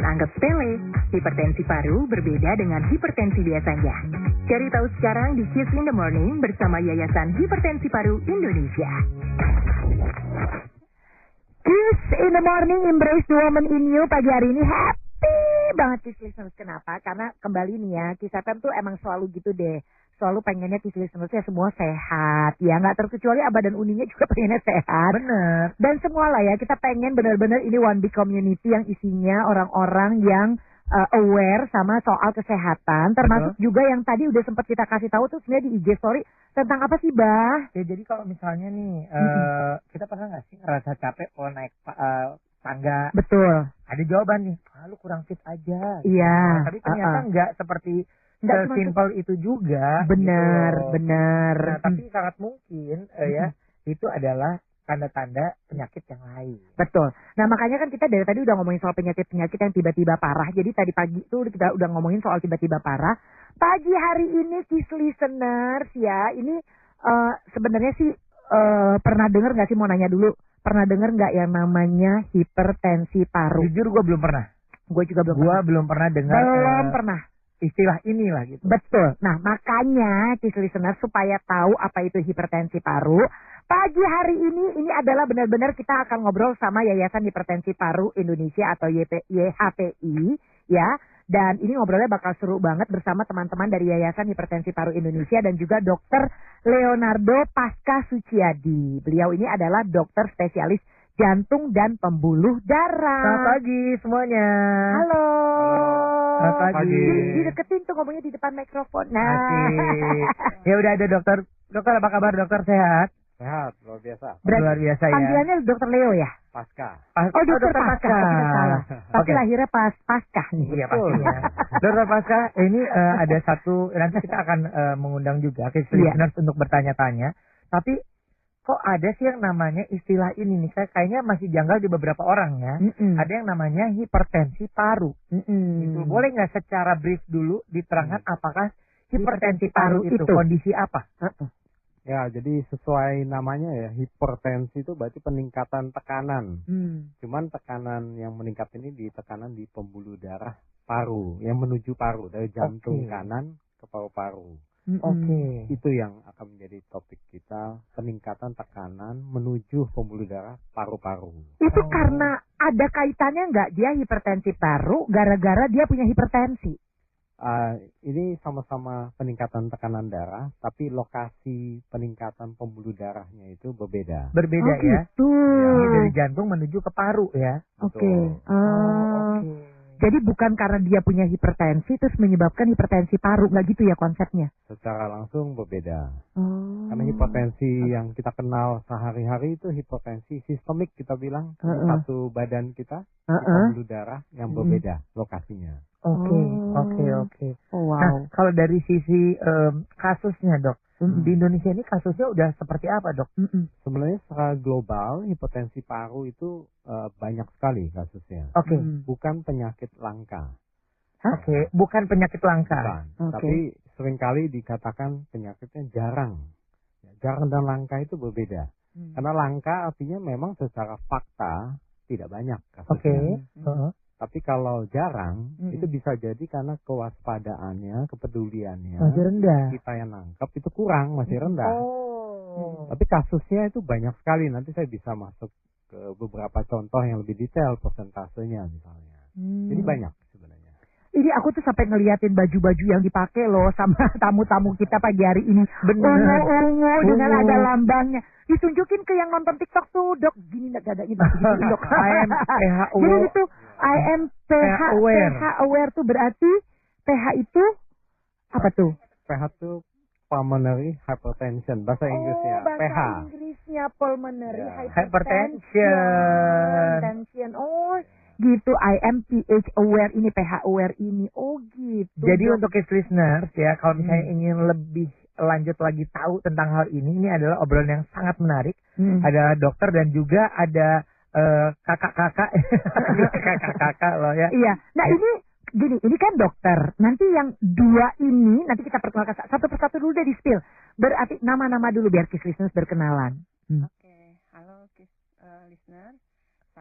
jangan anggap sepele. Hipertensi paru berbeda dengan hipertensi biasanya. Cari tahu sekarang di Kiss in the Morning bersama Yayasan Hipertensi Paru Indonesia. Kiss in the Morning, embrace the woman in you. Pagi hari ini happy banget Kiss listeners. Kenapa? Karena kembali nih ya, Kiss FM tuh emang selalu gitu deh. Selalu pengennya Kiss listeners ya semua sehat. Ya nggak terkecuali Abah dan Uninya juga pengennya sehat. Bener. Dan semua lah ya, kita pengen benar-benar ini one big community yang isinya orang-orang yang aware sama soal kesehatan. Termasuk juga yang tadi udah sempat kita kasih tahu tuh sebenarnya di IG story. Tentang apa sih, Bah? Ya jadi kalau misalnya nih, kita pernah nggak sih ngerasa capek kalau naik tangga? Betul. Ada jawaban nih, lu kurang fit aja. Iya. Nah, tapi ternyata nggak seperti sesimpel itu juga. Benar, gitu. benar. Nah, tapi sangat mungkin ya itu adalah tanda-tanda penyakit yang lain. Betul. Nah makanya kan kita dari tadi udah ngomongin soal penyakit-penyakit yang tiba-tiba parah. Jadi tadi pagi tuh kita udah ngomongin soal tiba-tiba parah. Pagi hari ini Kiss listeners ya, ini sebenarnya sih pernah dengar nggak sih, mau nanya dulu, pernah dengar nggak yang namanya hipertensi paru? Jujur gue belum pernah. Gue juga belum. Gue belum pernah dengar. Belum pernah. Istilah inilah gitu. Betul. Nah makanya Kiss listeners supaya tahu apa itu hipertensi paru, pagi hari ini adalah benar-benar kita akan ngobrol sama Yayasan Hipertensi Paru Indonesia atau YHPI ya. Dan ini ngobrolnya bakal seru banget bersama teman-teman dari Yayasan Hipertensi Paru Indonesia dan juga Dr. Leonardo Pasca Suciadi. Beliau ini adalah dokter spesialis jantung dan pembuluh darah. Selamat pagi semuanya. Halo. Selamat pagi. Dideketin tuh ngomongnya di depan mikrofon. Nah. Ya udah ada dokter. Dokter apa kabar dokter, sehat? Sehat, luar biasa. Luar biasa ya. Panggilannya Dokter Leo ya? Pasca. Oh, Dokter Pasca. Tapi lahirnya Pasca nih. Iya pastinya. Dokter Pasca, ini ada satu, nanti kita akan mengundang juga listeners untuk bertanya-tanya. Tapi kok ada sih yang namanya istilah ini nih? Kayaknya masih janggal di beberapa orang ya. Ada yang namanya hipertensi paru. Itu boleh nggak secara brief dulu diterangkan apakah hipertensi paru itu kondisi apa? Ya, jadi sesuai namanya ya, hipertensi itu berarti peningkatan tekanan. Cuman tekanan yang meningkat ini di tekanan di pembuluh darah paru, yang menuju paru, dari jantung kanan ke paru-paru. Itu yang akan menjadi topik kita, peningkatan tekanan menuju pembuluh darah paru-paru. Itu karena ada kaitannya nggak dia hipertensi paru gara-gara dia punya hipertensi? Ini sama-sama peningkatan tekanan darah, tapi lokasi peningkatan pembuluh darahnya itu berbeda. Berbeda ya? Gitu. Ini dari jantung menuju ke paru ya? Oke. Jadi bukan karena dia punya hipertensi terus menyebabkan hipertensi paru, nggak gitu ya konsepnya? Secara langsung berbeda. Karena hipertensi yang kita kenal sehari-hari itu hipertensi sistemik kita bilang, satu badan kita, pembuluh darah yang berbeda lokasinya. Oke. Oh, wow. Nah, kalau dari sisi kasusnya dok, di Indonesia ini kasusnya udah seperti apa dok? Sebenarnya secara global hipertensi paru itu banyak sekali kasusnya. Bukan penyakit langka. Bukan penyakit langka. Bukan. Tapi seringkali dikatakan penyakitnya jarang. Jarang dan langka itu berbeda. Karena langka artinya memang secara fakta tidak banyak kasusnya. Tapi kalau jarang, itu bisa jadi karena kewaspadaannya, kepeduliannya, masih rendah. Kita yang nangkep itu kurang, masih rendah. Tapi kasusnya itu banyak sekali. Nanti saya bisa masuk ke beberapa contoh yang lebih detail, persentasenya misalnya. Jadi banyak sebenarnya. Ini aku tuh sampai ngeliatin baju-baju yang dipakai loh sama tamu-tamu kita pagi hari ini. Ungu-ungu dengan ada lambangnya. Ditunjukin ke yang nonton TikTok tuh, dok. Gini dadanya begini, dok. Jadi itu I am PH aware tuh berarti PH itu apa tuh? PH itu pulmonary hypertension, bahasa Inggrisnya. Bahasa Inggrisnya pulmonary hypertension. Oh, gitu. I am PH aware ini, PH aware ini. Oh, gitu. Jadi untuk listeners ya, kalau misalnya ingin lebih lanjut lagi tahu tentang hal ini adalah obrolan yang sangat menarik. Ada dokter dan juga ada kakak-kakak loh ya. Iya. Nah ini gini, ini kan dokter. Nanti yang dua ini nanti kita perkenalkan satu persatu dulu deh di spill. Berarti nama-nama dulu biar Kiss listeners berkenalan. Halo Kiss listener.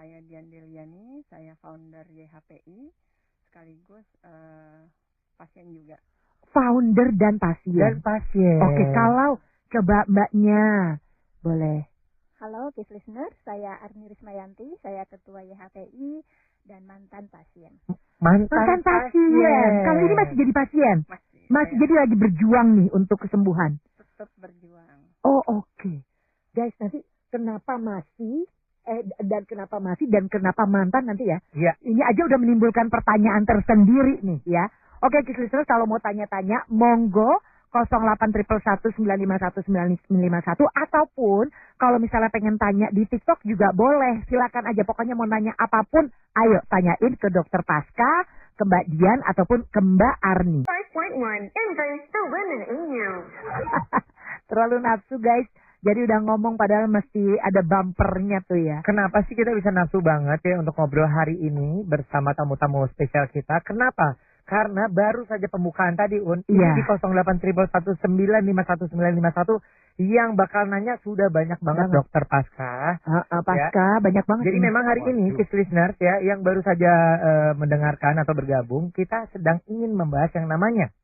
saya Dian Deliani, saya founder YHPI, sekaligus pasien juga. Founder dan pasien. Oke, kalau coba Mbaknya, boleh. Halo, Kiss Listener, saya Arni Rismayanti, saya Ketua YHPI dan mantan pasien. Mantan pasien. Kalau ini masih jadi pasien? Masih jadi lagi berjuang nih untuk kesembuhan? Tetap berjuang. Oh, oke. Guys, nanti kenapa masih dan kenapa mantan nanti ya? Iya. Ini aja udah menimbulkan pertanyaan tersendiri nih ya. Oke, Kiss Listener, kalau mau tanya-tanya, monggo 0811151951 ataupun kalau misalnya pengen tanya di TikTok juga boleh. Silakan aja, pokoknya mau nanya apapun, ayo tanyain ke Dokter Pasca, ke Mbak Dian ataupun ke Mbak Arni. 5.1 Embrace the women in you. Terlalu nafsu guys. Jadi udah ngomong padahal mesti ada bumpernya tuh ya. Kenapa sih kita bisa nafsu banget ya untuk ngobrol hari ini bersama tamu-tamu spesial kita? Kenapa? Karena baru saja pembukaan tadi ini di 0811195191 yang bakal nanya sudah banyak banget Dokter Pasca. Pasca banyak banget. Jadi memang hari ini Kiss Listeners ya yang baru saja mendengarkan atau bergabung, kita sedang ingin membahas yang namanya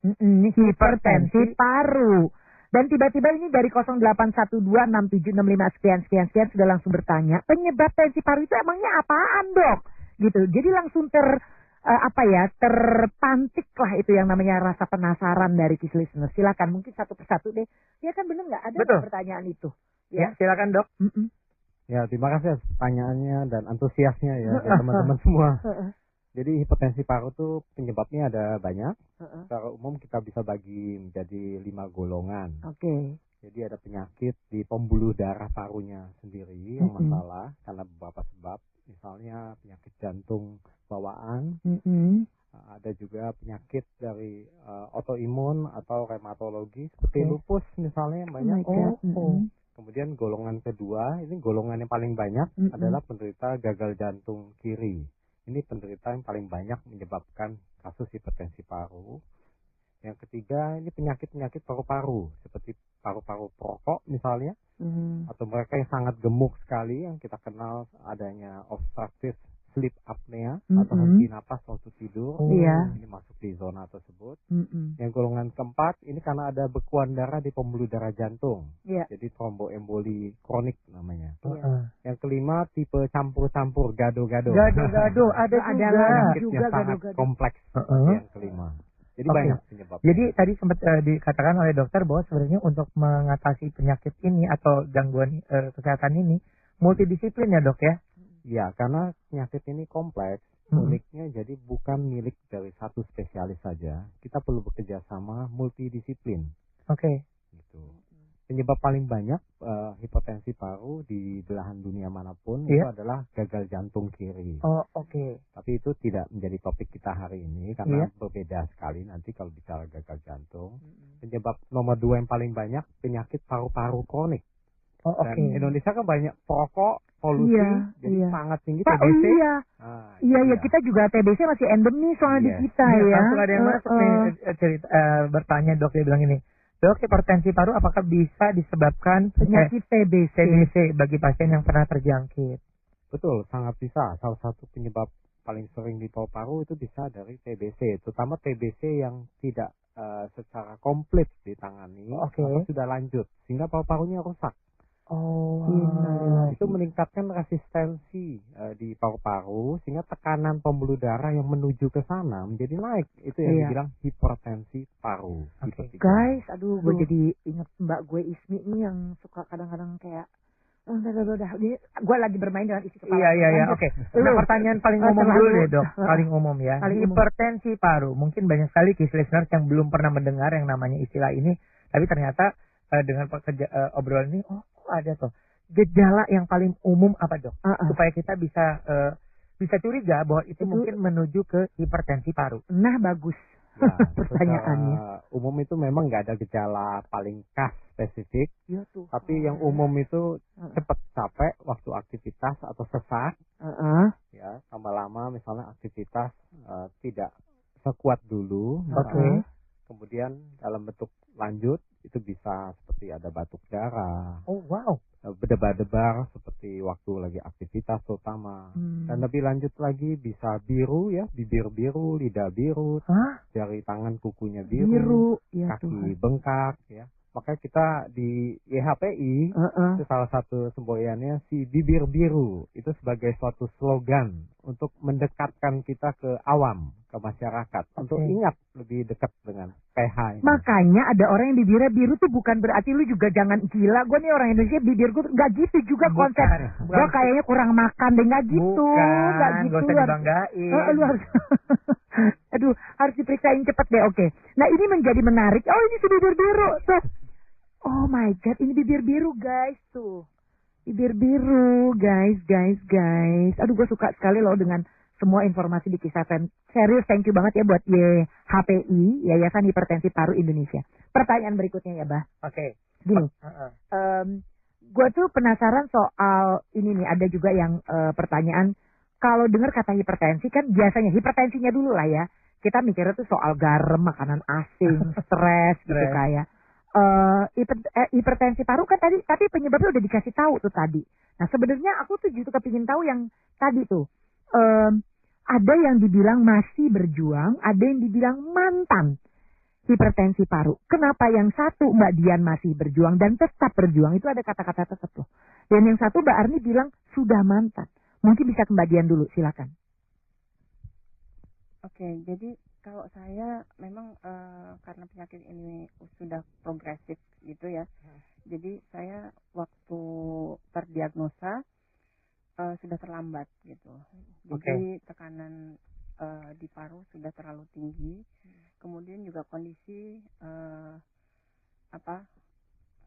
hipertensi paru. Dan tiba-tiba ini dari 08126765 sekian sudah langsung bertanya, penyebab tensi paru itu emangnya apaan, Dok? Gitu. Jadi langsung terpantik lah itu yang namanya rasa penasaran dari Kiss Listener. Silakan mungkin satu persatu deh. Ya kan bener nggak ada pertanyaan itu? Ya, silakan Dok. Ya, terima kasih atas pertanyaannya dan antusiasnya ya teman-teman semua. Jadi hipertensi paru tuh penyebabnya ada banyak. Secara umum kita bisa bagi menjadi 5 golongan. Oke. Jadi ada penyakit di pembuluh darah parunya sendiri yang masalah karena beberapa sebab. Misalnya penyakit jantung bawaan. Ada juga penyakit dari autoimun atau rheumatologi seperti lupus misalnya yang banyak. Kemudian golongan kedua, ini golongan yang paling banyak adalah penderita gagal jantung kiri. Ini penderita yang paling banyak menyebabkan kasus hipertensi paru. Yang ketiga, ini penyakit-penyakit paru-paru, seperti paru-paru perokok misalnya, atau mereka yang sangat gemuk sekali, yang kita kenal adanya obstructive sleep apnea, atau henti napas waktu tidur. Ini masuk di zona tersebut. Yang golongan keempat, ini karena ada bekuan darah di pembuluh darah jantung. Jadi tromboemboli kronik namanya. Yang kelima, tipe campur-campur, gado-gado. Gado-gado, ada penyakit juga yang sangat gado-gado. kompleks. Yang kelima. Jadi banyak penyebabnya. Jadi tadi sempat dikatakan oleh dokter bahwa sebenarnya untuk mengatasi penyakit ini atau gangguan kesehatan ini multidisiplin ya, Dok ya? Ya, karena penyakit ini kompleks. Uniknya jadi bukan milik dari satu spesialis saja. Kita perlu bekerja sama multidisiplin. Oke. Gitu. Penyebab paling banyak hipertensi paru di belahan dunia manapun itu adalah gagal jantung kiri. Tapi itu tidak menjadi topik kita hari ini karena berbeda sekali nanti kalau bicara gagal jantung. Penyebab nomor 2 yang paling banyak penyakit paru-paru kronik. Dan Indonesia kan banyak perokok, polusi, jadi sangat tinggi TBC. Kita juga TBC masih endemis soalnya di kita ya. Langsung ada yang masuk nih bertanya Dok, dia bilang ini. Dok, hipertensi paru apakah bisa disebabkan penyakit TBC bagi pasien yang pernah terjangkit? Betul, sangat bisa. Salah satu penyebab paling sering di paru-paru itu bisa dari TBC, terutama TBC yang tidak secara komplit ditangani atau sudah lanjut, sehingga paru-parunya rusak. Itu meningkatkan resistensi di paru-paru sehingga tekanan pembuluh darah yang menuju ke sana menjadi naik. Itu yang dibilang hipertensi paru. Guys, gue jadi ingat Mbak gue Ismi ini yang suka kadang-kadang kayak gue lagi bermain dengan isi kepala. Iya. Oke. Nah, pertanyaan paling umum dulu deh, Dok. Paling umum ya. Hipertensi paru. Mungkin banyak sekali Kiss Listeners yang belum pernah mendengar yang namanya istilah ini, tapi ternyata dengan obrolan ini ada tuh gejala yang paling umum apa, Dok? Supaya kita bisa curiga bahwa itu mungkin menuju ke hipertensi paru. Nah, bagus. Pertanyaannya. Umum itu memang nggak ada gejala paling khas spesifik. Tapi yang umum itu cepat capek waktu aktivitas atau sesak. Ya, tambah lama misalnya aktivitas tidak sekuat dulu. Kemudian dalam bentuk lanjut Itu bisa seperti ada batuk darah. Oh wow. Berdebar-debar seperti waktu lagi aktivitas terutama. Dan lebih lanjut lagi bisa biru ya, bibir biru, lidah biru, jari tangan kukunya biru, ya, kaki Tuhan. bengkak ya. Makanya kita di YHPI itu salah satu semboyannya si bibir biru itu sebagai suatu slogan untuk mendekatkan kita ke awam, ke masyarakat untuk ingat lebih dekat dengan PH ini. Makanya ada orang yang bibirnya biru tuh bukan berarti lu juga jangan gila. Gue nih orang Indonesia bibir gue nggak gitu juga konsep. Gue kayaknya kurang makan deh, nggak gitu. Nggak gitu. Gak usah dibanggain. Lu harus aduh, harus diperiksain cepet deh. Oke. Nah, ini menjadi menarik. Oh, ini si bibir biru tuh. Oh my god, ini bibir biru guys tuh. Bibir biru guys. Aduh, gue suka sekali loh dengan semua informasi di Kisah Fan. Serius, thank you banget ya buat YHPI, Yayasan Hipertensi Paru Indonesia. Pertanyaan berikutnya ya, Bah. Oke. Gini, gue tuh penasaran soal ini nih. Ada juga yang pertanyaan, kalau dengar kata hipertensi kan biasanya hipertensinya dulu lah ya. Kita mikirnya tuh soal garam, makanan asin, stres gitu kayak. Hipertensi paru kan tadi, tapi penyebabnya udah dikasih tahu tuh tadi. Nah, sebenarnya aku tuh justru kepingin tahu yang tadi tuh. Ada yang dibilang masih berjuang, ada yang dibilang mantan hipertensi paru. Kenapa yang satu Mbak Dian masih berjuang dan tetap berjuang? Itu ada kata-kata tetap loh. Dan yang satu Mbak Arni bilang sudah mantan. Mungkin bisa ke Mbak Dian dulu, silakan. Oke, jadi kalau saya memang karena penyakit ini sudah progresif gitu ya. Jadi saya waktu terdiagnosa sudah terlambat gitu. Jadi tekanan di paru sudah terlalu tinggi. Kemudian juga kondisi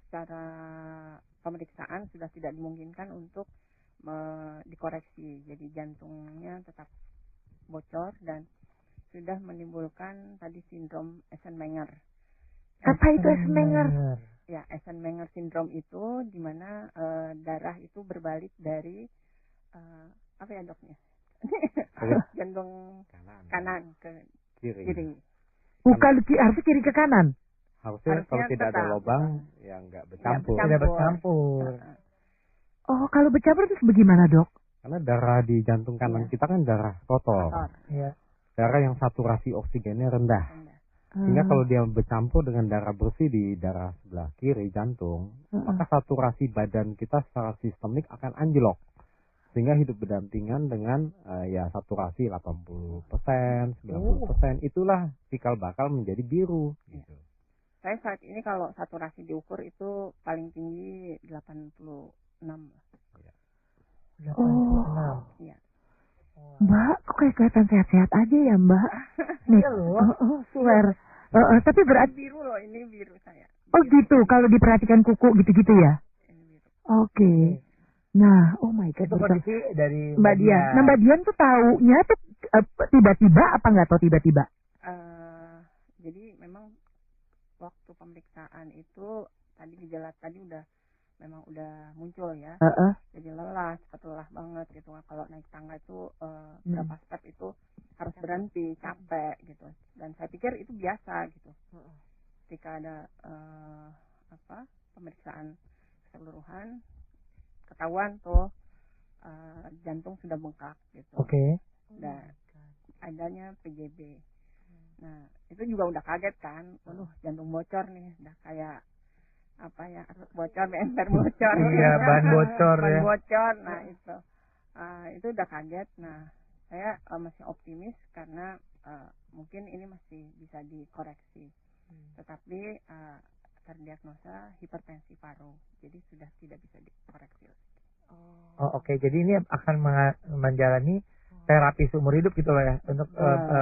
secara pemeriksaan sudah tidak dimungkinkan untuk dikoreksi. Jadi jantungnya tetap bocor dan sudah menimbulkan tadi sindrom Eisenmenger. Apa itu Eisenmenger? Ya, Eisenmenger syndrome itu di mana darah itu berbalik dari apa ya doknya? Jantung kanan ke kiri. Bukan harus kiri ke kanan. Harusnya kalau tidak ada lubang ya nggak bercampur. Tidak bercampur. Oh, kalau bercampur itu bagaimana, Dok? Karena darah di jantung kanan kita kan darah kotor. Iya. Darah yang saturasi oksigennya rendah. Sehingga kalau dia bercampur dengan darah bersih di darah sebelah kiri jantung, maka saturasi badan kita secara sistemik akan anjlok. Sehingga hidup berdampingan dengan saturasi 80%, 90%. Itulah cikal bakal menjadi biru. Gitu. Saya saat ini kalau saturasi diukur itu paling tinggi 86. Ya. 86. Iya. Mbak, kok kayak kelihatan sehat-sehat aja ya, Mbak? Nih, swear. Tapi berarti biru loh, ini biru saya. Oh gitu, kalau diperhatikan kuku gitu-gitu ya? Ini biru. Oke. Nah, oh my god. Itu kondisi dari Mbak Dian. Nah, Mbak Dian tuh taunya tuh tiba-tiba apa nggak tahu tiba-tiba? Jadi memang waktu pemeriksaan itu tadi gejala tadi memang udah muncul ya. Jadi lelah, cepat lelah banget gitu. Kalau naik tangga itu berapa step itu harus berhenti, capek gitu. Dan saya pikir itu biasa gitu. Ketika ada pemeriksaan keseluruhan, ketahuan tuh jantung sudah bengkak gitu. Oke. Dan adanya PJB. Nah, itu juga udah kaget kan. Waduh, jantung bocor nih, udah kayak bocor, ember bocor. Iya, ban bocor ya. Ban bocor. Nah, itu udah kaget. Nah, saya masih optimis karena mungkin ini masih bisa dikoreksi. Tetapi terdiagnosa hipertensi paru. Jadi sudah tidak bisa dikoreksi. Oh, oke. Jadi ini akan menjalani terapi seumur hidup gitu loh ya untuk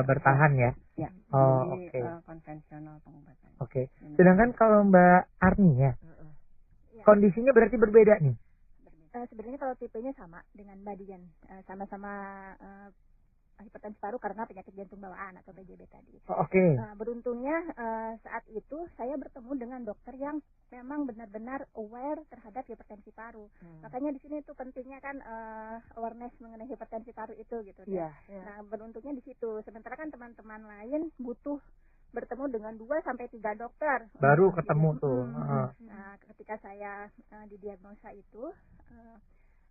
bertahan ya. Ya. Oh, oke. Konvensional pengobatan. Oke. Sedangkan kalau Mbak Arni ya, kondisinya berarti berbeda nih. Sebenarnya kalau tipenya sama dengan Mbak Dian, sama-sama hipertensi paru karena penyakit jantung bawaan atau PJB tadi. Oh, oke. Beruntungnya saat itu saya bertemu dengan dokter yang memang benar-benar aware terhadap hipertensi paru. Makanya di sini itu pentingnya kan awareness mengenai hipertensi paru itu gitu. Iya. Nah, beruntungnya di situ. Sementara kan teman-teman lain butuh bertemu dengan 2 sampai 3 dokter. Baru ketemu tuh. Nah, ketika saya didiagnosa itu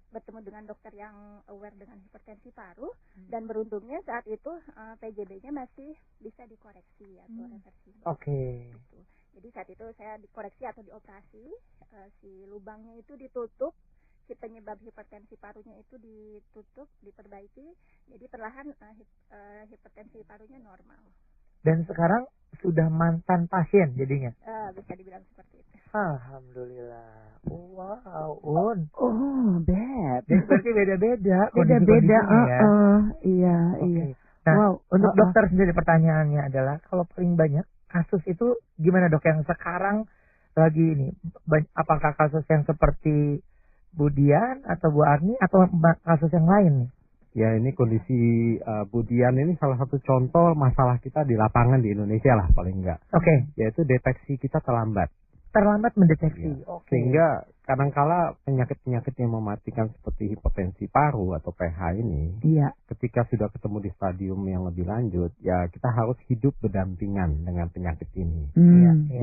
bertemu dengan dokter yang aware dengan hipertensi paru dan beruntungnya saat itu PJB-nya masih bisa dikoreksi atau reversi. Oke. Gitu. Jadi saat itu saya dikoreksi atau dioperasi, si lubangnya itu ditutup, si penyebab hipertensi parunya itu ditutup, diperbaiki, jadi perlahan hipertensi parunya normal. Dan sekarang sudah mantan pasien jadinya? Bisa dibilang seperti itu. Alhamdulillah. Wow, Un. Oh, Beb. Jadi berarti beda-beda. Beda-beda, ya. Iya, Okay. iya. Nah, Wow. untuk dokter sendiri pertanyaannya adalah, kalau paling banyak kasus itu gimana dok yang sekarang lagi ini? Apakah kasus yang seperti Bu Dian atau Bu Arni atau kasus yang lain nih? Ya, ini kondisi Bu Dian ini salah satu contoh masalah kita di lapangan di Indonesia lah paling enggak. Oke. Yaitu deteksi kita terlambat. Terlambat mendeteksi. Ya. Sehingga kadangkala penyakit-penyakit yang mematikan seperti hipertensi paru atau PH ini, ketika sudah ketemu di stadium yang lebih lanjut, ya kita harus hidup berdampingan dengan penyakit ini.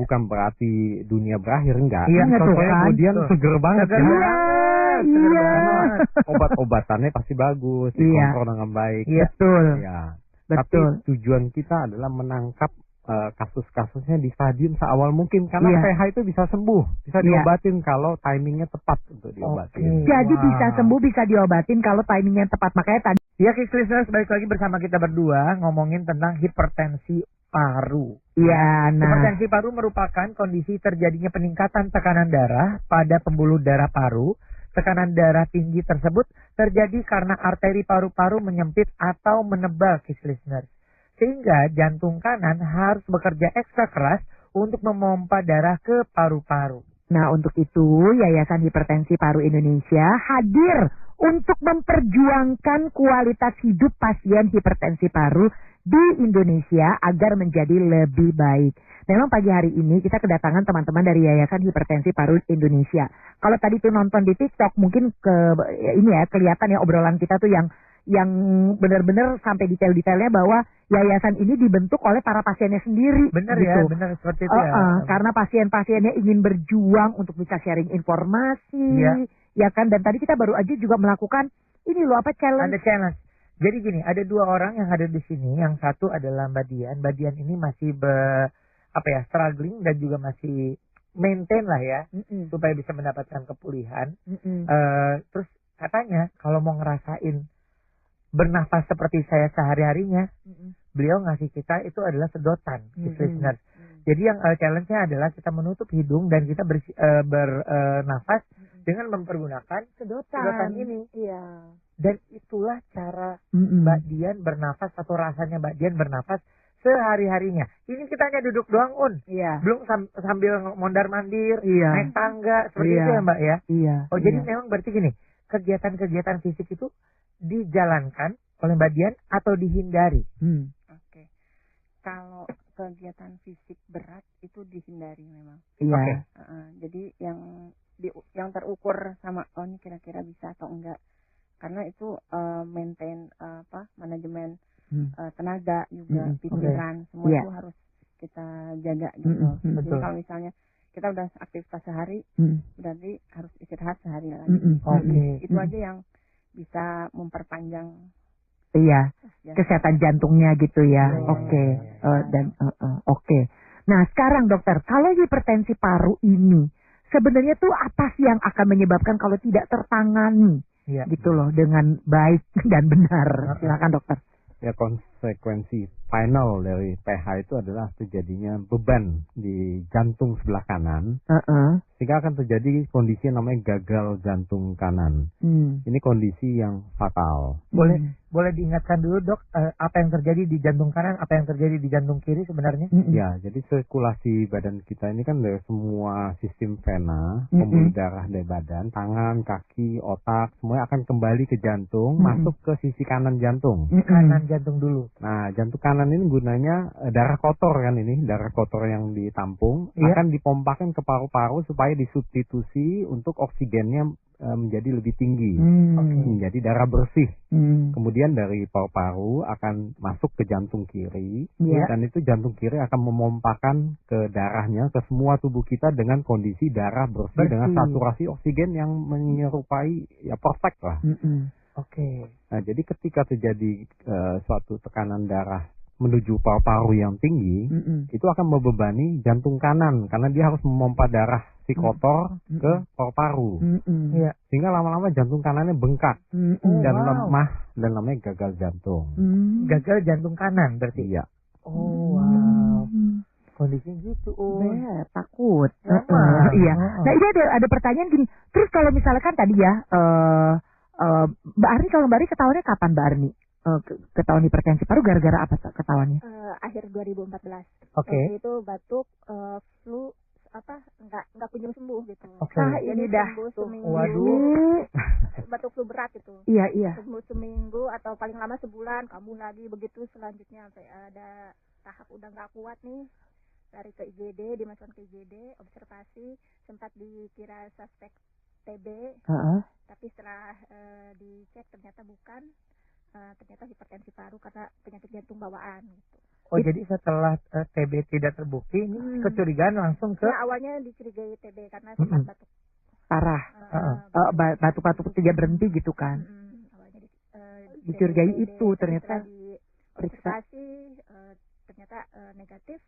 Bukan berarti dunia berakhir, enggak. Iya, contohnya kan? kemudian seger banget. Iya. Obat-obatannya pasti bagus, dikontrol dengan baik. Betul. Ya. Betul. Tapi tujuan kita adalah menangkap kasus-kasusnya di stadium seawal mungkin, karena PH itu bisa sembuh, bisa diobatin kalau timingnya tepat untuk diobatin. Jadi bisa sembuh, bisa diobatin kalau timingnya tepat. Makanya tadi ya, Kids Listeners, balik lagi bersama kita berdua ngomongin tentang hipertensi paru. Iya, nah. Hipertensi paru merupakan kondisi terjadinya peningkatan tekanan darah pada pembuluh darah paru. Tekanan darah tinggi tersebut terjadi karena arteri paru-paru menyempit atau menebal, Kids Listeners. Sehingga jantung kanan harus bekerja ekstra keras untuk memompa darah ke paru-paru. Nah, untuk itu Yayasan Hipertensi Paru Indonesia hadir untuk memperjuangkan kualitas hidup pasien hipertensi paru di Indonesia agar menjadi lebih baik. Memang pagi hari ini kita kedatangan teman-teman dari Yayasan Hipertensi Paru Indonesia. Kalau tadi tuh nonton di TikTok mungkin kelihatan ya obrolan kita tuh yang benar-benar sampai detail-detailnya bahwa yayasan ini dibentuk oleh para pasiennya sendiri. Benar gitu. ya, benar seperti itu ya. Karena pasien-pasiennya ingin berjuang untuk bisa sharing informasi, ya kan. Dan tadi kita baru aja juga melakukan ini loh challenge. Ada challenge. Jadi gini, ada 2 orang yang hadir di sini. Yang satu adalah Mbak Dian. Mbak Dian ini masih struggling dan juga masih maintain lah ya, supaya bisa mendapatkan kepulihan. Terus katanya kalau mau ngerasain bernafas seperti saya sehari-harinya, beliau ngasih kita itu adalah sedotan, listeners. Jadi yang challenge-nya adalah kita menutup hidung dan kita bernafas dengan mempergunakan sedotan ini. Iya. Dan itulah cara Mbak Dian bernafas atau rasanya Mbak Dian bernafas sehari-harinya. Ini kita hanya duduk doang, Un. Iya. Belum sambil mondar-mandir, Iya. naik tangga, seperti itu ya Mbak ya. Iya. Oh, jadi memang berarti gini, kegiatan-kegiatan fisik itu dijalankan oleh Mbak Dian atau dihindari? Oke. Kalau kegiatan fisik berat itu dihindari memang. Iya. Jadi yang terukur sama ini kira-kira bisa atau enggak. Karena itu maintain manajemen tenaga juga, pikiran, semua itu harus kita jaga gitu. Jadi kalau misalnya kita udah aktivitas sehari, berarti harus istirahat sehari lagi. Itu aja yang bisa memperpanjang kesehatan jantungnya gitu ya. Oke. Nah, sekarang dokter, kalau hipertensi paru ini sebenarnya tuh apa sih yang akan menyebabkan kalau tidak tertangani gitu loh dengan baik dan benar? Silakan dokter. Ya, konsekuensi final dari PH itu adalah terjadinya beban di jantung sebelah kanan, sehingga akan terjadi kondisi yang namanya gagal jantung kanan. Ini kondisi yang fatal. Boleh diingatkan dulu dok, apa yang terjadi di jantung kanan, apa yang terjadi di jantung kiri sebenarnya? Ya, jadi sirkulasi badan kita ini kan dari semua sistem vena, pembuluh darah dari badan, tangan, kaki, otak, semuanya akan kembali ke jantung, masuk ke sisi kanan jantung. Kanan jantung dulu. Nah, jantung kanan ini gunanya darah kotor kan ini, darah kotor yang ditampung akan dipompakan ke paru-paru supaya disubstitusi untuk oksigennya menjadi lebih tinggi, menjadi darah bersih. Kemudian dari paru-paru akan masuk ke jantung kiri, dan itu jantung kiri akan memompakan ke darahnya ke semua tubuh kita dengan kondisi darah bersih. Dengan saturasi oksigen yang menyerupai ya perfect lah. Nah, jadi ketika terjadi suatu tekanan darah menuju paru-paru yang tinggi, itu akan membebani jantung kanan karena dia harus memompa darah si kotor ke paru-paru. Sehingga lama-lama jantung kanannya bengkak dan lemah dan namanya gagal jantung. Gagal jantung kanan berarti. Iya. Oh wow. Kondisinya gitu. Takut. Iya. Nah, ini ada pertanyaan gini. Terus kalau misalkan tadi ya Mbak Arni, kalau Mbak Arni ketahuannya kapan Mbak Arni? Ketahuan hipertensi paru gara-gara apa ketahuannya? Akhir 2014. Waktu itu batuk, flu, nggak kunjung sembuh gitu. Ini dah. Seminggu. Waduh. Batuk flu berat itu. Iya. Sembuh seminggu atau paling lama sebulan, kambuh lagi begitu selanjutnya sampai ada tahap udah nggak kuat nih. Lari ke IGD, dimasukkan ke IGD, observasi, sempat dikira suspek TB. Tapi setelah dicek ternyata bukan. Ternyata hipertensi paru karena penyakit jantung bawaan gitu. Oh, jadi setelah TB tidak terbukti, ini kecurigaan langsung ke... Ya, awalnya dicurigai TB karena sempat batuk. Parah. Batuk-batuk tidak berhenti gitu kan. Awalnya dicurigai itu, ternyata periksa ternyata negatif,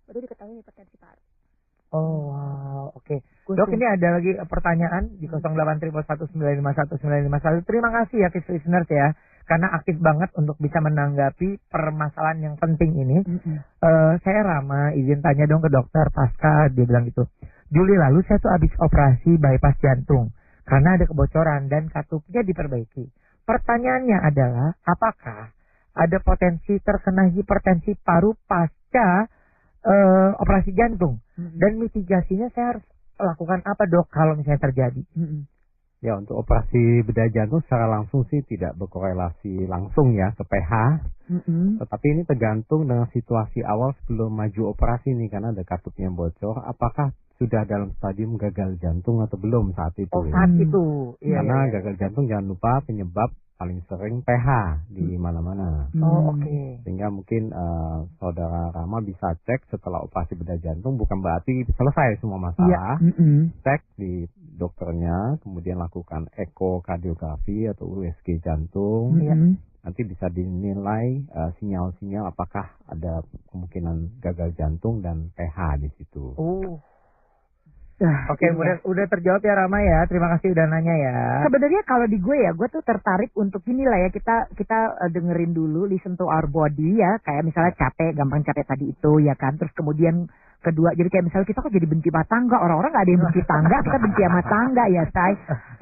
baru diketahui hipertensi paru. Oh wow, oke. Dok, ini ada lagi pertanyaan di 08111951 Terima kasih ya Kids Listeners ya, karena aktif banget untuk bisa menanggapi permasalahan yang penting ini. Saya Rama, izin tanya dong ke dokter pasca, dia bilang gitu. Juli lalu saya tuh habis operasi bypass jantung karena ada kebocoran dan katupnya diperbaiki. Pertanyaannya adalah, apakah ada potensi terkena hipertensi paru pasca operasi jantung? Dan mitigasinya saya harus lakukan apa dok kalau misalnya terjadi? Ya, untuk operasi bedah jantung secara langsung sih tidak berkorelasi langsung ya ke pH. Tetapi ini tergantung dengan situasi awal sebelum maju operasi nih, karena ada katupnya bocor. Apakah sudah dalam stadium gagal jantung atau belum saat itu? Saat itu. Karena gagal jantung jangan lupa penyebab paling sering pH di mana-mana. Sehingga mungkin saudara Rama bisa cek setelah operasi bedah jantung, bukan berarti selesai semua masalah. Cek di dokternya, kemudian lakukan ekokardiografi atau USG jantung. Nanti bisa dinilai sinyal-sinyal apakah ada kemungkinan gagal jantung dan pH di situ. Oke, udah terjawab ya Rama ya. Terima kasih udah nanya ya. Sebenarnya kalau di gue ya, gue tuh tertarik untuk inilah ya, kita dengerin dulu, listen to our body ya. Kayak misalnya capek, gampang capek tadi itu ya kan. Terus kemudian kedua, jadi kayak misalnya kita kok jadi benci sama tangga, orang-orang gak ada yang benci tangga, kita benci sama tangga ya say,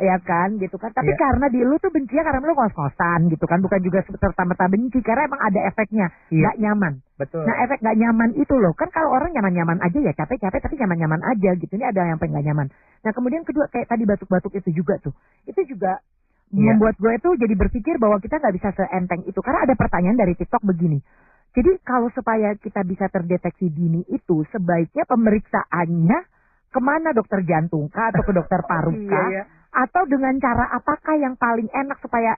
ya kan gitu kan. Tapi karena di lu tuh bencinya karena lu ngos-ngosan gitu kan, bukan juga serta-merta benci, karena emang ada efeknya, gak nyaman. Betul. Nah, efek gak nyaman itu loh, kan kalau orang nyaman-nyaman aja ya capek-capek tapi nyaman-nyaman aja gitu, ini ada yang pengen gak nyaman. Nah kemudian kedua, kayak tadi batuk-batuk itu juga tuh, itu juga membuat gue tuh jadi berpikir bahwa kita gak bisa seenteng itu, karena ada pertanyaan dari TikTok begini. Jadi kalau supaya kita bisa terdeteksi dini itu, sebaiknya pemeriksaannya kemana, dokter jantung kah atau ke dokter paru kah? Atau dengan cara apakah yang paling enak supaya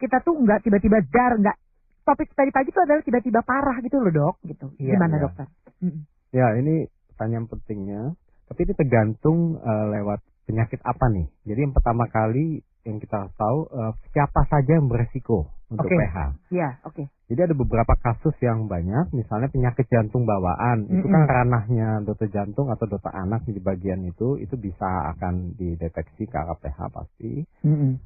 kita tuh nggak tiba-tiba nggak, topik tadi pagi itu adalah tiba-tiba parah gitu loh dok, gitu. Gimana dokter? Ya, ini pertanyaan pentingnya, tapi ini tergantung lewat penyakit apa nih. Jadi yang pertama kali yang kita tahu siapa saja yang beresiko untuk pH. Jadi ada beberapa kasus yang banyak, misalnya penyakit jantung bawaan, itu kan ranahnya dokter jantung atau dokter anak di bagian itu bisa akan dideteksi ke arah pH pasti.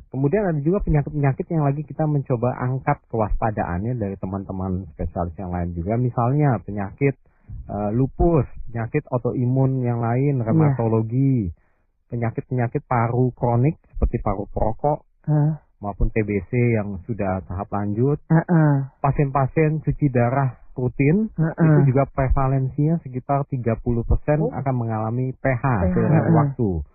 Kemudian ada juga penyakit-penyakit yang lagi kita mencoba angkat kewaspadaannya dari teman-teman spesialis yang lain juga, misalnya penyakit lupus, penyakit autoimun yang lain, rheumatologi, penyakit-penyakit paru kronik seperti paru perokok, maupun TBC yang sudah tahap lanjut, pasien-pasien cuci darah rutin, itu juga prevalensinya sekitar 30% akan mengalami pH seiring waktu.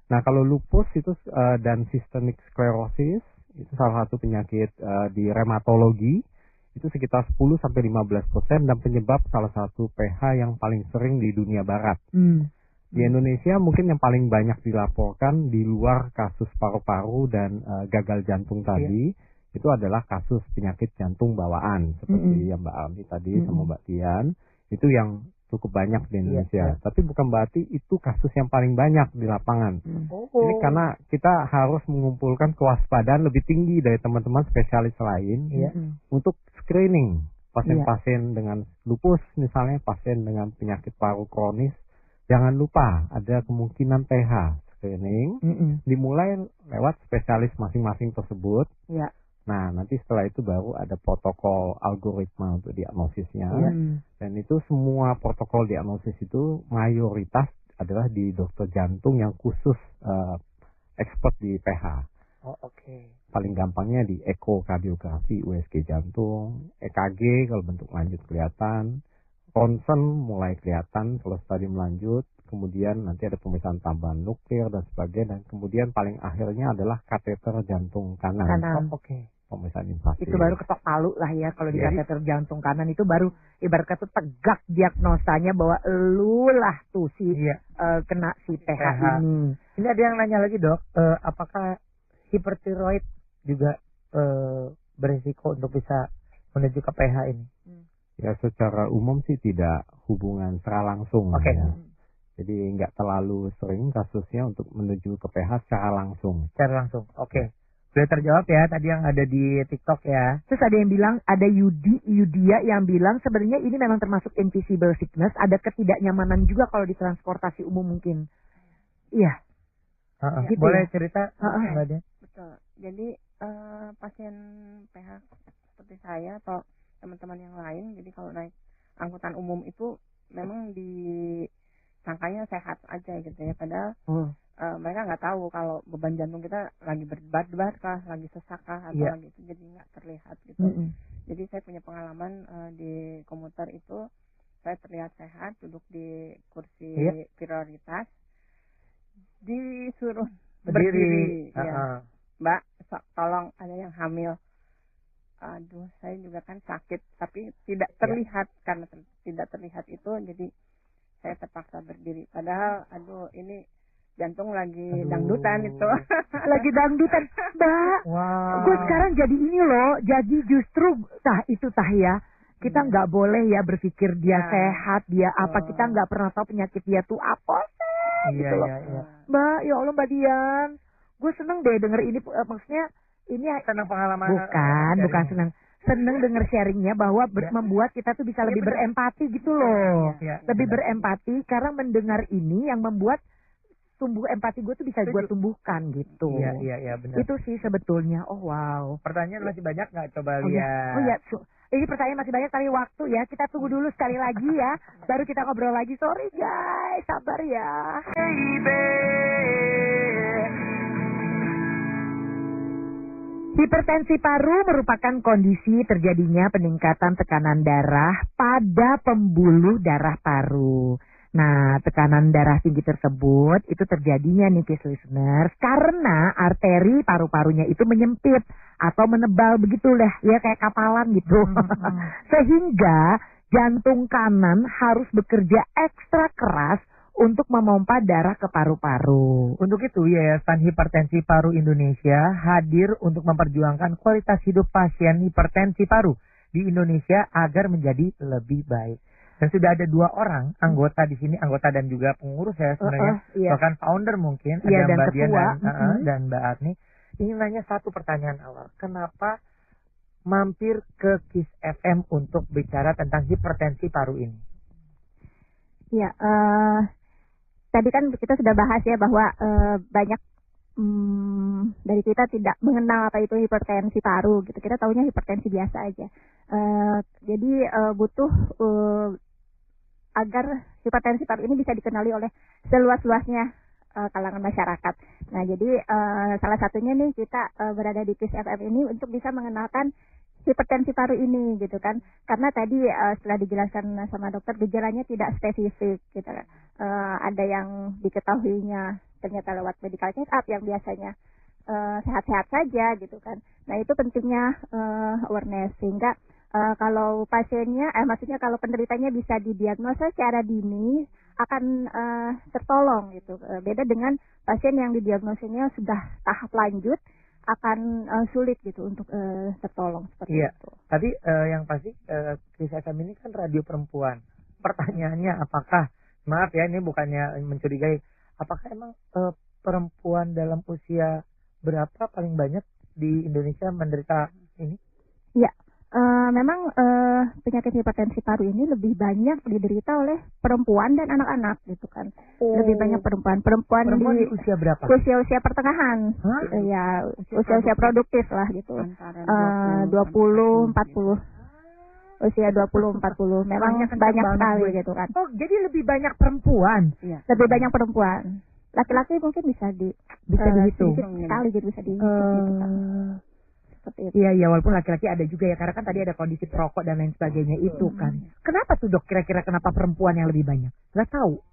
Nah, kalau lupus itu dan systemic sclerosis itu salah satu penyakit di rheumatologi, itu sekitar 10-15% dan penyebab salah satu pH yang paling sering di dunia barat. Di Indonesia mungkin yang paling banyak dilaporkan di luar kasus paru-paru dan gagal jantung tadi, itu adalah kasus penyakit jantung bawaan seperti yang Mbak Almi tadi sama Mbak Tian, itu yang cukup banyak di Indonesia. Tapi bukan berarti itu kasus yang paling banyak di lapangan. Ini karena kita harus mengumpulkan kewaspadaan lebih tinggi dari teman-teman spesialis lain untuk screening pasien-pasien dengan lupus misalnya, pasien dengan penyakit paru kronis. Jangan lupa ada kemungkinan PH screening dimulai lewat spesialis masing-masing tersebut. Nah, nanti setelah itu baru ada protokol algoritma untuk diagnosisnya. Dan itu semua protokol diagnosis itu mayoritas adalah di dokter jantung yang khusus expert di PH. Paling gampangnya di ekokardiografi, USG jantung, EKG kalau bentuk lanjut kelihatan. Ronsen mulai kelihatan kalau stadium lanjut, kemudian nanti ada pemeriksaan tambahan nuklir dan sebagainya, dan kemudian paling akhirnya adalah kateter jantung kanan. Pemeriksaan invasif. Itu baru ketok palu lah ya kalau di kateter jantung kanan, itu baru ibarat kata tegak diagnosanya bahwa lu lah tuh si kena si PH ini. Ini ada yang nanya lagi dok, apakah hipertiroid juga berisiko untuk bisa menuju ke PH ini? Ya secara umum sih tidak hubungan secara langsung. Ya. Jadi nggak terlalu sering kasusnya untuk menuju ke PH secara langsung. Sudah terjawab ya tadi yang ada di TikTok ya. Terus ada yang bilang, ada Yudia yang bilang sebenarnya ini memang termasuk invisible sickness, ada ketidaknyamanan juga kalau di transportasi umum mungkin. Iya. Gitu boleh cerita? Betul. Jadi pasien PH seperti saya atau teman-teman yang lain, jadi kalau naik angkutan umum itu memang disangkanya sehat aja gitu ya, padahal mereka nggak tahu kalau beban jantung kita lagi berdebar kah, lagi sesak kah, atau lagi itu, jadi nggak terlihat gitu. Jadi saya punya pengalaman di komuter itu, saya terlihat sehat, duduk di kursi prioritas, disuruh berdiri. Mbak, tolong ada yang hamil. Aduh, saya juga kan sakit, tapi tidak terlihat. Karena tidak terlihat itu, jadi saya terpaksa berdiri. Padahal, aduh, ini jantung lagi dangdutan itu. Lagi dangdutan, Mbak. Gue sekarang jadi ini loh, jadi justru, itu ya. Kita nggak boleh ya berpikir dia sehat, dia apa. Kita nggak pernah tahu penyakit dia tuh apa gitu loh. Mbak, ya Allah Mbak Dian. Gue seneng deh denger ini, maksudnya, ini senang pengalaman. Bukan seneng denger sharingnya bahwa membuat kita tuh bisa lebih berempati gitu loh. Lebih berempati karena mendengar ini yang membuat tumbuh empati gue tuh bisa gue tumbuhkan gitu. Iya benar. Itu sih sebetulnya. Oh wow. Pertanyaan masih banyak nggak, coba lihat. Ini pertanyaan masih banyak tapi waktu ya. Kita tunggu dulu sekali lagi ya. Baru kita ngobrol lagi. Sorry guys, sabar ya. Hipertensi paru merupakan kondisi terjadinya peningkatan tekanan darah pada pembuluh darah paru. Nah, tekanan darah tinggi tersebut itu terjadinya nih listeners karena arteri paru-parunya itu menyempit atau menebal begitu deh, ya kayak kapalan gitu. Sehingga jantung kanan harus bekerja ekstra keras untuk memompa darah ke paru-paru. Untuk itu, Yayasan Hipertensi Paru Indonesia hadir untuk memperjuangkan kualitas hidup pasien hipertensi paru di Indonesia agar menjadi lebih baik. Dan sudah ada 2 orang anggota di sini, anggota dan juga pengurus ya sebenarnya, bahkan founder mungkin, ada dan Mbak Dian dan Mbak Arni. Ingin nanya satu pertanyaan awal, kenapa mampir ke KIS FM untuk bicara tentang hipertensi paru ini? Ya, tadi kan kita sudah bahas ya bahwa banyak dari kita tidak mengenal apa itu hipertensi paru gitu. Kita taunya hipertensi biasa aja. Jadi butuh agar hipertensi paru ini bisa dikenali oleh seluas-luasnya kalangan masyarakat. Nah, jadi salah satunya nih kita berada di KIS FM ini untuk bisa mengenalkan hipertensi paru ini gitu kan, karena tadi setelah dijelaskan sama dokter gejalanya tidak spesifik gitu kan. Ada yang diketahuinya ternyata lewat medical check up yang biasanya sehat-sehat saja gitu kan. Nah, itu pentingnya awareness sehingga kalau pasiennya maksudnya kalau penderitanya bisa didiagnosa secara dini akan tertolong gitu. Beda dengan pasien yang didiagnosisnya sudah tahap lanjut akan sulit gitu untuk tertolong seperti itu. Tapi yang pasti Kiss FM ini kan radio perempuan. Pertanyaannya apakah, maaf ya ini bukannya mencurigai, apakah emang perempuan dalam usia berapa paling banyak di Indonesia menderita ini? Iya. Memang penyakit hipertensi paru ini lebih banyak diderita oleh perempuan dan anak-anak gitu kan. Lebih banyak perempuan di usia berapa? Usia pertengahan. Ya, usia produktif lah gitu. 20 40. Usia 20 40. Memang banyak sekali gitu kan. Oh, jadi lebih banyak perempuan. Iya. Lebih banyak perempuan. Laki-laki mungkin bisa dihitung sekali gitu, bisa dihitung gitu kan. Iya, walaupun laki-laki ada juga ya, karena kan tadi ada kondisi perokok dan lain sebagainya itu kan. Kenapa tuh dok, kira-kira kenapa perempuan yang lebih banyak? Nggak tahu.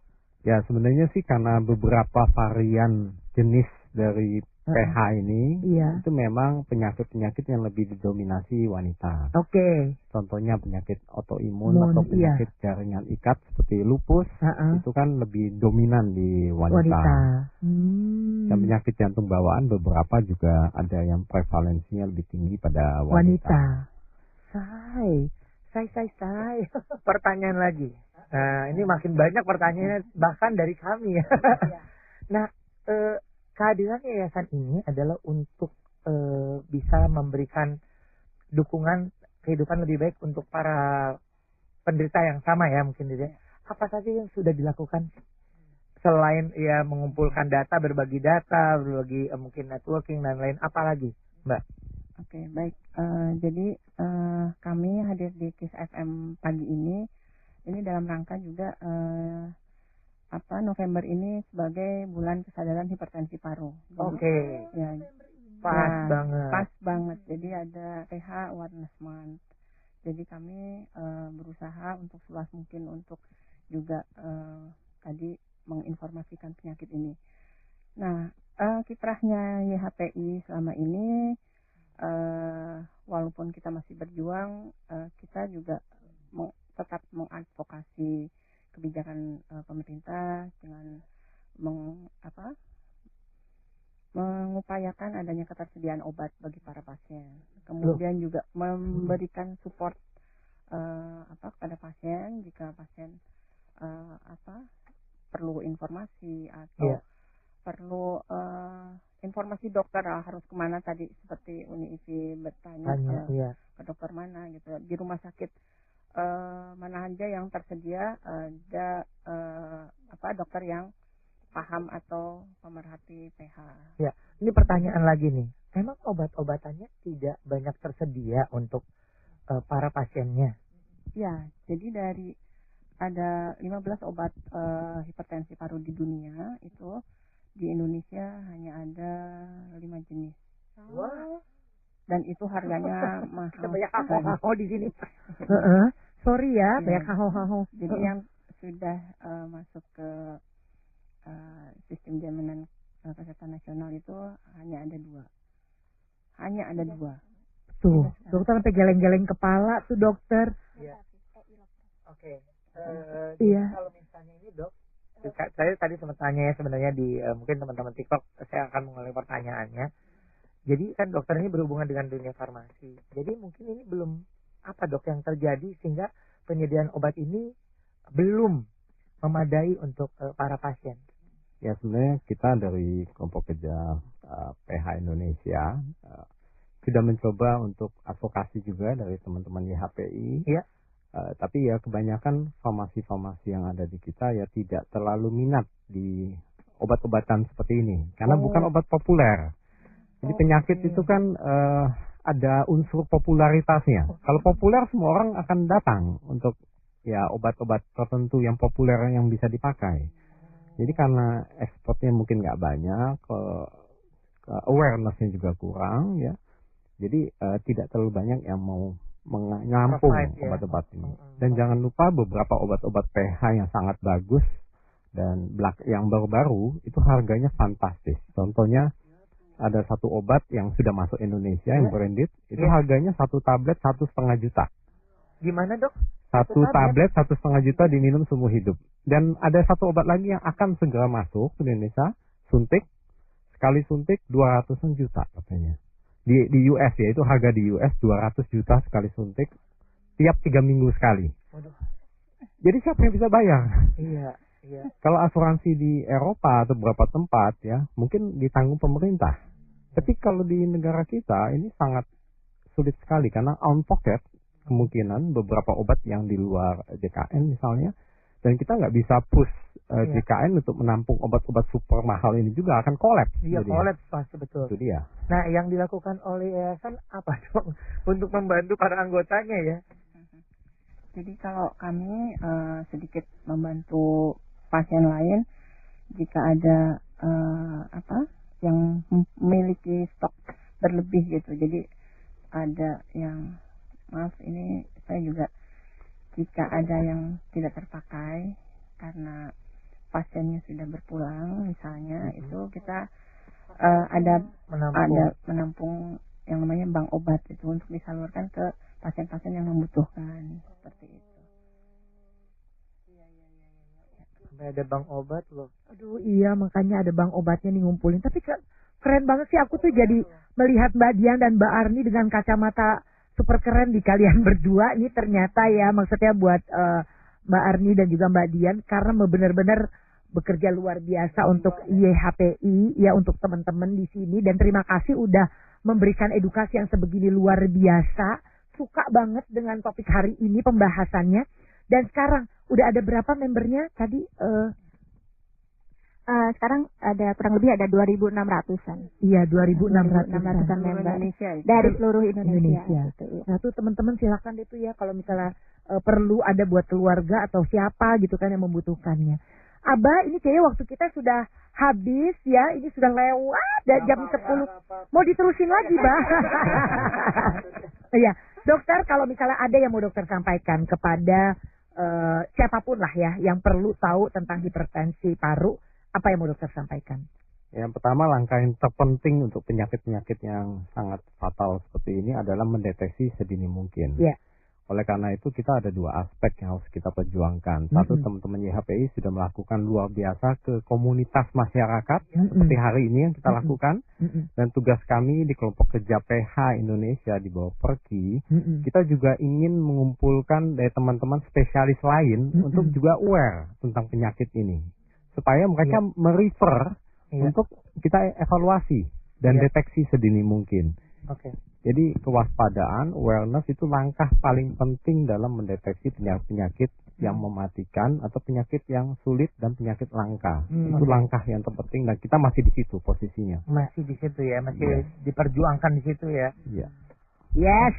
Ya sebenarnya sih karena beberapa varian jenis dari PH ini, itu memang penyakit-penyakit yang lebih didominasi wanita. Oke. Contohnya penyakit autoimun atau penyakit jaringan ikat seperti lupus, itu kan lebih dominan di wanita. Dan penyakit jantung bawaan beberapa juga ada yang prevalensinya lebih tinggi pada wanita. Say. Pertanyaan lagi. Nah, ini makin banyak pertanyaannya bahkan dari kami ya. Nah, kehadiran yayasan ini adalah untuk bisa memberikan dukungan kehidupan lebih baik untuk para penderita yang sama ya mungkin ya. Apa saja yang sudah dilakukan selain ya mengumpulkan data, berbagi mungkin networking dan lain, apa lagi, Mbak? Oke, baik. Jadi kami hadir di Kiss FM pagi ini dalam rangka juga November ini sebagai bulan kesadaran hipertensi paru. Oke. Ya, pas banget. Jadi ada PH Awareness Month. Jadi kami berusaha untuk seluas mungkin untuk juga tadi menginformasikan penyakit ini. Nah, kiprahnya YHPI selama ini, walaupun kita masih berjuang, kita juga tetap mengadvokasi kebijakan pemerintah dengan mengupayakan adanya ketersediaan obat bagi para pasien. Kemudian juga memberikan support kepada pasien jika pasien perlu informasi atau perlu informasi dokter harus kemana tadi, seperti Uni Ivi bertanya ke dokter mana gitu. Di rumah sakit mana aja yang tersedia ada dokter yang paham atau pemerhati PH. Ya, ini pertanyaan lagi nih. Emang obat-obatannya tidak banyak tersedia untuk para pasiennya? Ya, jadi ada 15 obat hipertensi paru di dunia, itu di Indonesia hanya ada 5 jenis. Wah. Dan itu harganya mahal. Banyak haho di sini. Sorry ya, banyak haho. Jadi yang sudah masuk ke sistem jaminan kesehatan nasional itu hanya ada 2. Tuh, dokter sampai geleng-geleng kepala tuh dokter. Iya. Oke. Kalau misalnya ini dok, saya tadi sempat tanya ya sebenarnya di mungkin teman-teman TikTok, saya akan mengulangi pertanyaannya. Jadi kan dokter ini berhubungan dengan dunia farmasi. Jadi mungkin ini belum apa dok yang terjadi sehingga penyediaan obat ini belum memadai untuk para pasien. Ya sebenarnya kita dari kelompok kerja PH Indonesia sudah mencoba untuk advokasi juga dari teman-teman YHPI. Iya. Tapi ya kebanyakan farmasi-farmasi yang ada di kita ya tidak terlalu minat di obat-obatan seperti ini karena bukan obat populer. Jadi penyakit itu kan ada unsur popularitasnya. Kalau populer semua orang akan datang untuk ya obat-obat tertentu yang populer yang bisa dipakai. Jadi karena ekspornya mungkin nggak banyak, awareness-nya juga kurang ya. Jadi tidak terlalu banyak yang mau mengampung obat-obat ini. Dan jangan lupa beberapa obat-obat PH yang sangat bagus dan yang baru-baru itu harganya fantastis. Contohnya ada satu obat yang sudah masuk Indonesia yang branded, itu harganya 1 tablet 1,5 juta. Gimana dok? Satu tablet 1,5 juta diminum seumur hidup. Dan ada satu obat lagi yang akan segera masuk ke Indonesia, suntik. Sekali suntik 200 juta katanya. Di US ya, itu harga di US 200 juta sekali suntik tiap 3 minggu sekali. Waduh. Jadi siapa yang bisa bayar? Iya, iya. Kalau asuransi di Eropa atau beberapa tempat ya, mungkin ditanggung pemerintah. Tapi kalau di negara kita ini sangat sulit sekali karena on pocket kemungkinan beberapa obat yang di luar JKN misalnya, dan kita nggak bisa push JKN untuk menampung obat-obat super mahal ini juga akan kolaps. Iya, kolaps pasti, betul. Itu dia. Nah, yang dilakukan oleh yayasan apa dong untuk membantu para anggotanya ya? Jadi kalau kami sedikit membantu pasien lain jika ada yang memiliki stok berlebih gitu. Jadi ada yang maaf ini saya juga jika ada yang tidak terpakai karena pasiennya sudah berpulang misalnya itu kita ada menampung yang namanya bank obat itu untuk disalurkan ke pasien-pasien yang membutuhkan seperti itu. Sampai ada bank obat loh. Aduh iya, makanya ada bank obatnya nih ngumpulin. Tapi keren banget sih, aku tuh jadi melihat Mbak Dian dan Mbak Arni dengan kacamata super keren di kalian berdua. Ini ternyata ya maksudnya buat Mbak Arni dan juga Mbak Dian karena benar-benar bekerja luar biasa untuk YHPI ya, untuk teman-teman di sini, dan terima kasih udah memberikan edukasi yang sebegini luar biasa. Suka banget dengan topik hari ini pembahasannya. Dan sekarang udah ada berapa membernya tadi? Sekarang ada kurang lebih ada 2.600-an. Iya, 2.600-an member Indonesia, dari seluruh Indonesia. Gitu, ya. Nah, tuh teman-teman silakan itu ya kalau misalnya perlu ada buat keluarga atau siapa gitu kan yang membutuhkannya. Abah, ini kayaknya waktu kita sudah habis ya. Ini sudah lewat dan jam 10. Mau diterusin lagi, Bah? Iya, dokter, kalau misalnya ada yang mau dokter sampaikan kepada siapapun lah ya yang perlu tahu tentang hipertensi paru, apa yang mau dokter sampaikan? Yang pertama, langkah yang terpenting untuk penyakit-penyakit yang sangat fatal seperti ini adalah mendeteksi sedini mungkin. Yeah. Oleh karena itu kita ada dua aspek yang harus kita perjuangkan. Satu, teman-teman YHPI sudah melakukan luar biasa ke komunitas masyarakat seperti hari ini yang kita lakukan. Dan tugas kami di kelompok kerja PH Indonesia di bawah Perki, kita juga ingin mengumpulkan dari teman-teman spesialis lain untuk juga aware tentang penyakit ini. Supaya mereka merefer untuk kita evaluasi dan deteksi sedini mungkin. Oke. Jadi kewaspadaan, awareness itu langkah paling penting dalam mendeteksi penyakit-penyakit yang mematikan atau penyakit yang sulit dan penyakit langka. Itu langkah yang terpenting dan kita masih di situ posisinya. Masih di situ ya, masih diperjuangkan di situ ya. Iya. Yes.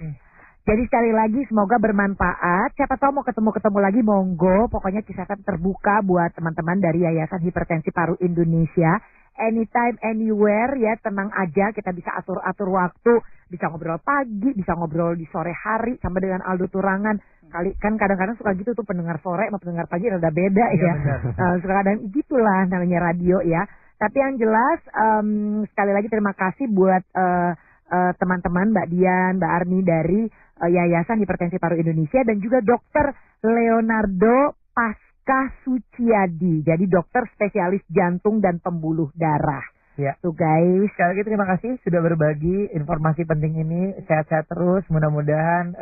Jadi sekali lagi semoga bermanfaat. Siapa tahu mau ketemu lagi, monggo. Pokoknya kisahkan terbuka buat teman-teman dari Yayasan Hipertensi Paru Indonesia. Anytime, anywhere ya, tenang aja. Kita bisa atur-atur waktu. Bisa ngobrol pagi, bisa ngobrol di sore hari sama dengan Aldo Turangan. Kali kan kadang-kadang suka gitu tuh, pendengar sore sama pendengar pagi rada beda ya. Kadang gitulah namanya radio ya. Tapi yang jelas sekali lagi terima kasih buat teman-teman Mbak Dian, Mbak Arni dari Yayasan Hipertensi Paru Indonesia, dan juga Dokter Leonardo Pasca Suciadi. Jadi dokter spesialis jantung dan pembuluh darah. Ya. Tuh guys. Sekali lagi terima kasih sudah berbagi informasi penting ini. Sehat-sehat terus. Mudah-mudahan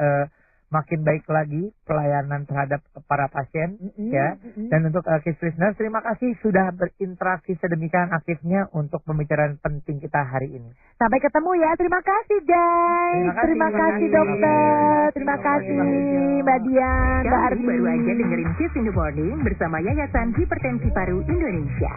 makin baik lagi pelayanan terhadap para pasien ya. Dan untuk Kids Listeners, terima kasih sudah berinteraksi sedemikian aktifnya untuk pembicaraan penting kita hari ini. Sampai ketemu ya. Terima kasih guys. Terima kasih dokter. Terima kasih Mbak Dian, Mbak Arni. Baru aja dengerin Kids in the Morning bersama Yayasan Hipertensi Paru Indonesia.